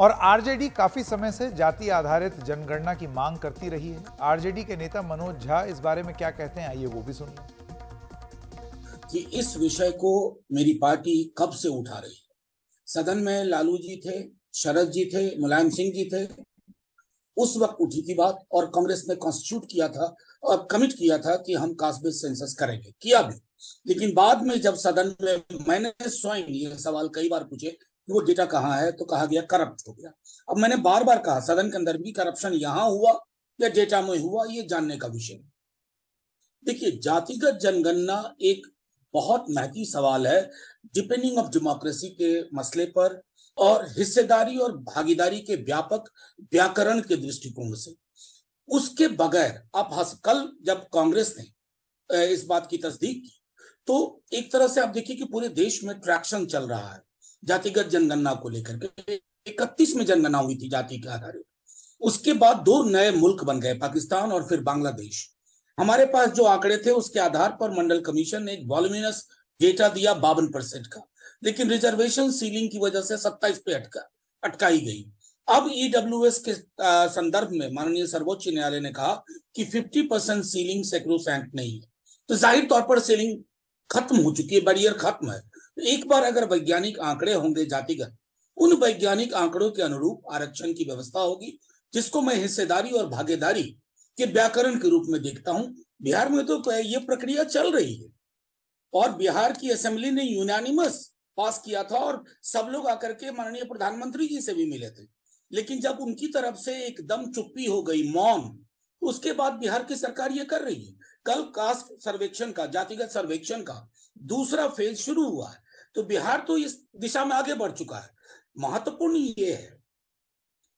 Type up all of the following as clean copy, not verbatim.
और आरजेडी काफी समय से जाति आधारित जनगणना की मांग करती रही है। आरजेडी के नेता मनोज झा इस बारे में क्या कहते हैं, आइए वो भी सुनिए। कि इस विषय को मेरी पार्टी कब से उठा रही है। सदन में लालू जी थे, शरद जी थे, मुलायम सिंह जी थे, उस वक्त उठी थी बात और कांग्रेस ने कॉन्स्टिट्यूट किया था और कमिट किया था कि हम कास्ट बेस्ड सेंसस करेंगे, किया भी। लेकिन बाद में जब सदन में मैंने स्वयं ये सवाल कई बार पूछे कि वो डेटा कहाँ है, तो कहा गया करप्ट हो गया। अब मैंने बार बार कहा सदन के अंदर भी, करप्शन यहाँ हुआ या डेटा में हुआ, ये जानने का विषय। देखिए, जातिगत जनगणना एक बहुत महती सवाल है डिपेंडिंग ऑफ डेमोक्रेसी के मसले पर और हिस्सेदारी और भागीदारी के व्यापक व्याकरण के दृष्टिकोण से। उसके बगैर आप कल जब कांग्रेस ने इस बात की तस्दीक की तो एक तरह से आप देखिए कि पूरे देश में ट्रैक्शन चल रहा है जातिगत जनगणना को लेकर के। 31 में जनगणना हुई थी जाति के आधार। उसके बाद 2 नए मुल्क बन गए, पाकिस्तान और फिर बांग्लादेश। हमारे पास जो आंकड़े थे उसके आधार पर मंडल कमीशन ने एक वॉल्यूमिनस डेटा दिया 52% का, लेकिन रिजर्वेशन सीलिंग की वजह से 27 पे अटकाई गई। अब ईडब्ल्यूएस के संदर्भ में माननीय सर्वोच्च न्यायालय ने कहा कि 50% सीलिंग सैक्रोसैंक्ट नहीं है, तो जाहिर तौर पर सीलिंग खत्म हो चुकी है, बैरियर खत्म है। एक बार अगर वैज्ञानिक आंकड़े होंगे जातिगत, उन वैज्ञानिक आंकड़ों के अनुरूप आरक्षण की व्यवस्था होगी, जिसको मैं हिस्सेदारी और भागीदारी के व्याकरण के रूप में देखता हूं। बिहार में तो ये प्रक्रिया चल रही है और बिहार की असेंबली ने यूनानिमस पास किया था और सब लोग आकर के माननीय प्रधानमंत्री जी से भी मिले थे। लेकिन जब उनकी तरफ से एकदम चुप्पी हो गई, मौन, तो उसके बाद बिहार की सरकार ये कर रही है। कल कास्ट सर्वेक्षण का, जातिगत सर्वेक्षण का दूसरा फेज शुरू हुआ है, तो बिहार तो इस दिशा में आगे बढ़ चुका है। महत्वपूर्ण ये है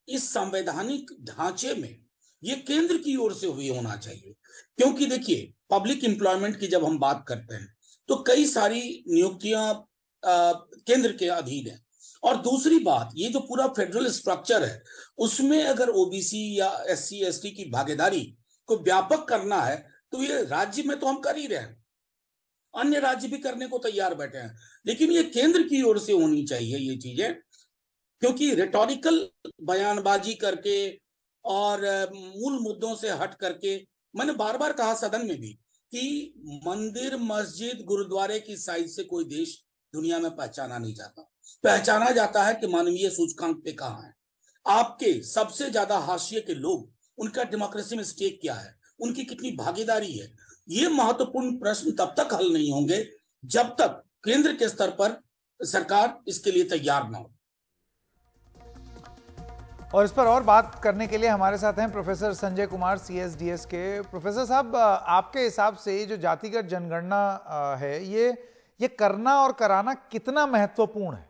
इस संवैधानिक ढांचे में ये केंद्र की ओर से हुई होना चाहिए, क्योंकि देखिए पब्लिक एम्प्लॉयमेंट की जब हम बात करते हैं तो कई सारी नियुक्तियां केंद्र के अधीन है। और दूसरी बात, ये जो पूरा फेडरल स्ट्रक्चर है उसमें अगर ओबीसी या एससी एसटी की भागीदारी को व्यापक करना है तो ये राज्य में तो हम कर ही रहे हैं, अन्य राज्य भी करने को तैयार बैठे हैं, लेकिन ये केंद्र की ओर से होनी चाहिए ये चीजें। क्योंकि रिटोरिकल बयानबाजी करके और मूल मुद्दों से हट करके, मैंने बार बार कहा सदन में भी कि मंदिर मस्जिद गुरुद्वारे की साइज से कोई देश दुनिया में पहचाना नहीं जाता। पहचाना जाता है कि मानवीय सूचकांक पे कहाँ है, आपके सबसे ज्यादा हाशिए के लोग, उनका डेमोक्रेसी में स्टेक क्या है, उनकी कितनी भागीदारी है। ये महत्वपूर्ण प्रश्न तब तक हल नहीं होंगे जब तक केंद्र के स्तर पर सरकार इसके लिए तैयार ना हो। और इस पर और बात करने के लिए हमारे साथ हैं प्रोफेसर संजय कुमार, सीएसडीएस के। प्रोफेसर साहब, आपके हिसाब से जो जातिगत जनगणना है, ये करना और कराना कितना महत्वपूर्ण है?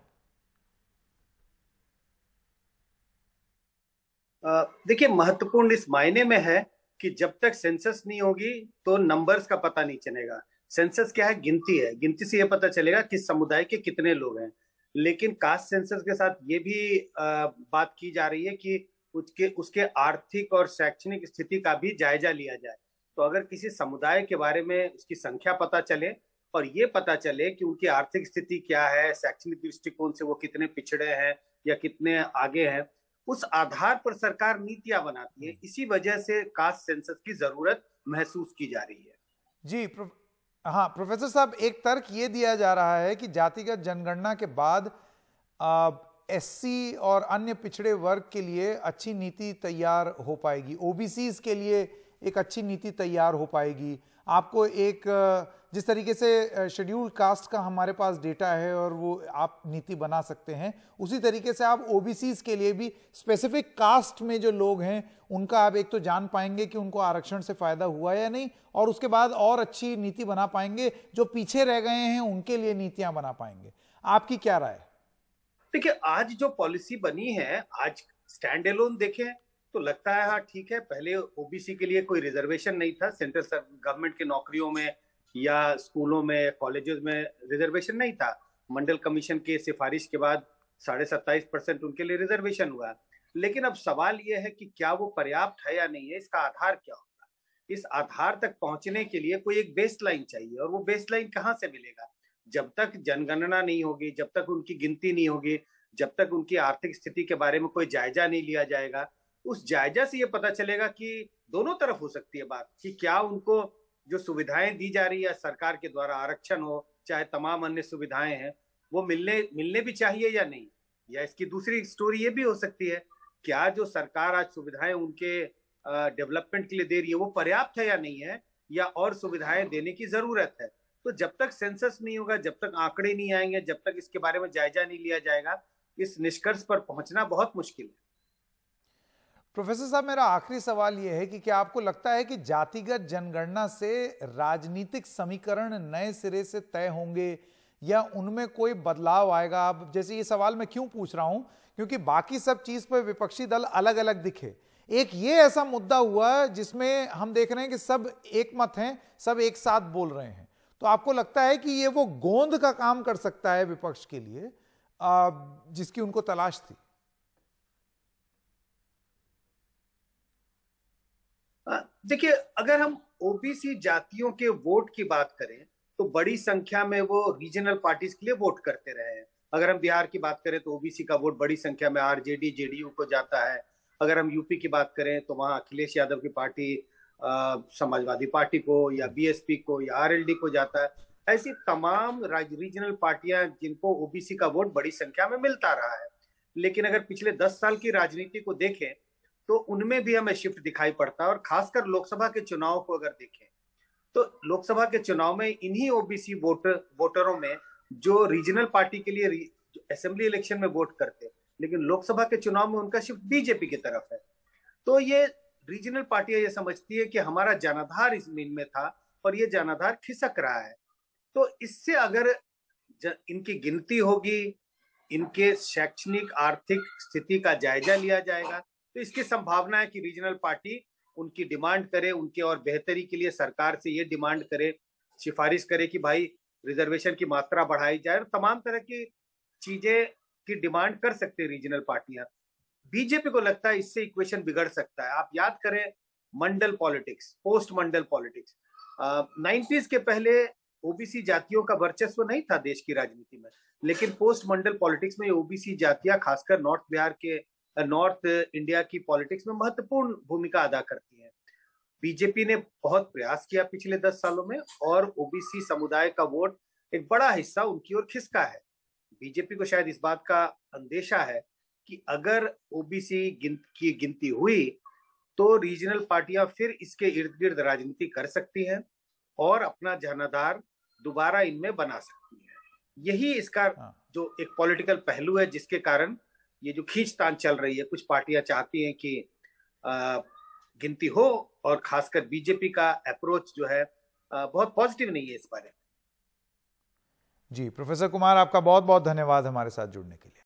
देखिए, महत्वपूर्ण इस मायने में है कि जब तक सेंसस नहीं होगी तो नंबर्स का पता नहीं चलेगा। सेंसस क्या है? गिनती है। गिनती से ये पता चलेगा किस समुदाय के कितने लोग हैं। लेकिन कास्ट सेंसस के साथ ये भी बात की जा रही है कि उसके आर्थिक और शैक्षणिक स्थिति का भी जायजा लिया जाए। तो अगर किसी समुदाय के बारे में उसकी संख्या पता चले और ये पता चले कि उनकी आर्थिक स्थिति क्या है, शैक्षणिक दृष्टिकोण से वो कितने पिछड़े हैं या कितने आगे हैं, उस आधार पर सरकार नीतियां बनाती है। इसी वजह से कास्ट सेंसस की जरूरत महसूस की जा रही है। जी हाँ प्रोफेसर साहब, एक तर्क ये दिया जा रहा है कि जातिगत जनगणना के बाद एससी और अन्य पिछड़े वर्ग के लिए अच्छी नीति तैयार हो पाएगी, ओबीसीज के लिए एक अच्छी नीति तैयार हो पाएगी। आपको एक जिस तरीके से शेड्यूल्ड कास्ट का हमारे पास डेटा है और वो आप नीति बना सकते हैं, उसी तरीके से आप ओबीसीज के लिए भी स्पेसिफिक कास्ट में जो लोग हैं उनका आप एक तो जान पाएंगे कि उनको आरक्षण से फायदा हुआ या नहीं, और उसके बाद और अच्छी नीति बना पाएंगे। जो पीछे रह गए हैं उनके लिए नीतियां बना पाएंगे। आपकी क्या राय है? देखिए, आज जो पॉलिसी बनी है, आज स्टैंड एलोन देखें तो लगता है हाँ ठीक है। पहले ओबीसी के लिए कोई रिजर्वेशन नहीं था, सेंट्रल गवर्नमेंट की नौकरियों में या स्कूलों में कॉलेजेस में रिजर्वेशन नहीं था। मंडल कमीशन के सिफारिश के बाद 27.5% उनके लिए रिजर्वेशन हुआ। लेकिन अब सवाल यह है कि क्या वो पर्याप्त है या नहीं है, इसका आधार क्या होगा। इस आधार तक पहुंचने के लिए कोई एक बेसलाइन चाहिए, और वो बेसलाइन कहाँ से मिलेगा? जब तक जनगणना नहीं होगी, जब तक उनकी गिनती नहीं होगी, जब तक उनकी आर्थिक स्थिति के बारे में कोई जायजा नहीं लिया जाएगा, उस जायजा से ये पता चलेगा कि दोनों तरफ हो सकती है बात, कि क्या उनको जो सुविधाएं दी जा रही है सरकार के द्वारा, आरक्षण हो चाहे तमाम अन्य सुविधाएं हैं, वो मिलने भी चाहिए या नहीं। या इसकी दूसरी स्टोरी ये भी हो सकती है, क्या जो सरकार आज सुविधाएं उनके डेवलपमेंट के लिए दे रही है वो पर्याप्त है या नहीं है, या और सुविधाएं देने की जरूरत है। तो जब तक सेंसस नहीं होगा, जब तक आंकड़े नहीं आएंगे, जब तक इसके बारे में जायजा नहीं लिया जाएगा, इस निष्कर्ष पर पहुंचना बहुत मुश्किल है। प्रोफेसर साहब, मेरा आखिरी सवाल यह है कि क्या आपको लगता है कि जातिगत जनगणना से राजनीतिक समीकरण नए सिरे से तय होंगे या उनमें कोई बदलाव आएगा? अब जैसे ये सवाल मैं क्यों पूछ रहा हूं, क्योंकि बाकी सब चीज पर विपक्षी दल अलग अलग दिखे, एक ये ऐसा मुद्दा हुआ जिसमें हम देख रहे हैं कि सब एक मत हैं, सब एक साथ बोल रहे हैं, तो आपको लगता है कि ये वो गोंद का काम कर सकता है विपक्ष के लिए जिसकी उनको तलाश थी? देखिए, अगर हम ओबीसी जातियों के वोट की बात करें तो बड़ी संख्या में वो रीजनल पार्टीज के लिए वोट करते रहे हैं। अगर हम बिहार की बात करें तो ओबीसी का वोट बड़ी संख्या में आरजेडी जेडीयू को जाता है। अगर हम यूपी की बात करें तो वहां अखिलेश यादव की पार्टी समाजवादी पार्टी को या बीएसपी को या आरएलडी को जाता है। ऐसी तमाम रीजनल पार्टियां जिनको ओबीसी का वोट बड़ी संख्या में मिलता रहा है। लेकिन अगर पिछले 10 साल की राजनीति को देखें तो उनमें भी हमें शिफ्ट दिखाई पड़ता है, और खासकर लोकसभा के चुनाव को अगर देखें तो लोकसभा के चुनाव में इन्हीं ओबीसी वोटरों में जो रीजनल पार्टी के लिए असेंबली इलेक्शन में वोट करते, लेकिन लोकसभा के चुनाव में उनका शिफ्ट बीजेपी की तरफ है। तो ये रीजनल पार्टियां ये समझती है कि हमारा जनाधार इस में था और ये जनाधार खिसक रहा है। तो इससे अगर इनकी गिनती होगी, इनके शैक्षणिक आर्थिक स्थिति का जायजा लिया जाएगा, तो इसकी संभावना है कि रीजनल पार्टी उनकी डिमांड करे, उनके और बेहतरी के लिए सरकार से ये डिमांड करे, सिफारिश करे कि भाई रिजर्वेशन की मात्रा बढ़ाई जाए, और तमाम तरह की चीजें की डिमांड कर सकते हैं रीजनल पार्टियां। बीजेपी को लगता है इससे इक्वेशन बिगड़ सकता है। आप याद करें मंडल पॉलिटिक्स, पोस्ट मंडल पॉलिटिक्स, 90s के पहले ओबीसी जातियों का वर्चस्व नहीं था देश की राजनीति में, लेकिन पोस्ट मंडल पॉलिटिक्स में ओबीसी जातियां खासकर नॉर्थ इंडिया की पॉलिटिक्स में महत्वपूर्ण भूमिका अदा करती हैं। बीजेपी ने बहुत प्रयास किया पिछले 10 सालों में, और ओबीसी समुदाय का वोट एक बड़ा हिस्सा उनकी ओर खिसका है। बीजेपी को शायद इस बात का अंदेशा है कि अगर ओबीसी की गिनती हुई तो रीजनल पार्टियां फिर इसके इर्द गिर्द राजनीति कर सकती हैं और अपना जनाधार दोबारा इनमें बना सकती हैं। यही इसका जो एक पॉलिटिकल पहलू है जिसके कारण ये जो खींचतान चल रही है। कुछ पार्टियां चाहती हैं कि गिनती हो, और खासकर बीजेपी का अप्रोच जो है बहुत पॉजिटिव नहीं है इस बारे में। जी, प्रोफेसर कुमार, आपका बहुत बहुत धन्यवाद हमारे साथ जुड़ने के लिए।